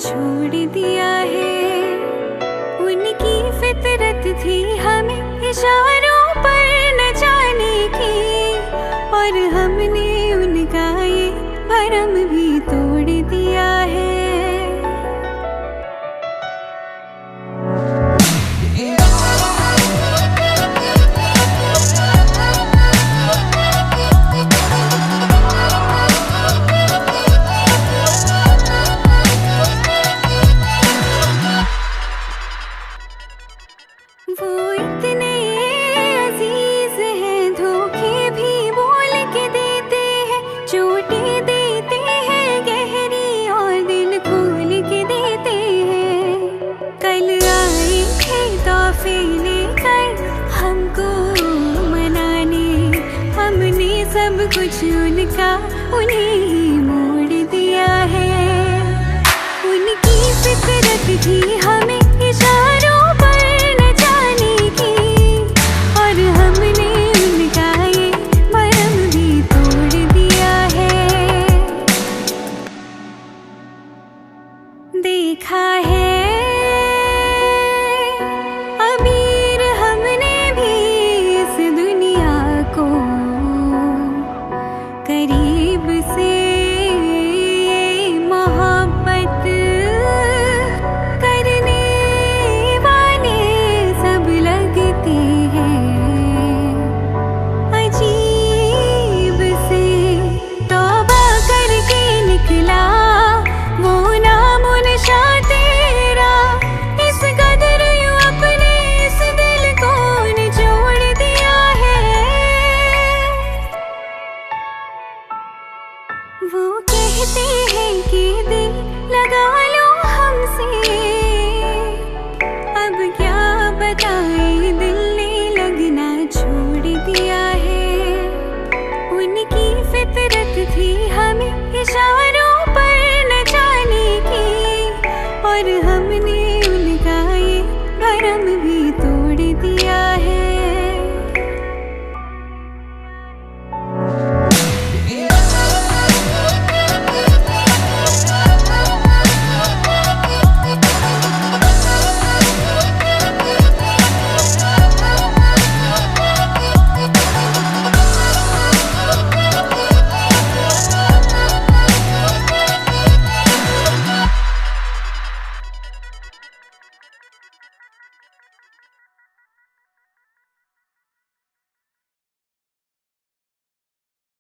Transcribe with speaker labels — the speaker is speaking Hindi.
Speaker 1: छोड़ दिया है। उनकी फितरत थी हमें इशारों पर न जाने की, और हमने उनका ये भरम भी तोड़ दिया है। वो इतने अजीज हैं, धोखे भी बोल के देते हैं, चोटें देते हैं गहरी और दिल खोल के देते हैं। कल आए थे तोहफे लेकर हमको मनाने, हमने सब कुछ उनका उन्हें ही मोड़ दिया है। उनकी फितरत थी हमें इशारों पर न जाने की, और हमने उनका ये भरम भी तोड़ दिया है। देखा है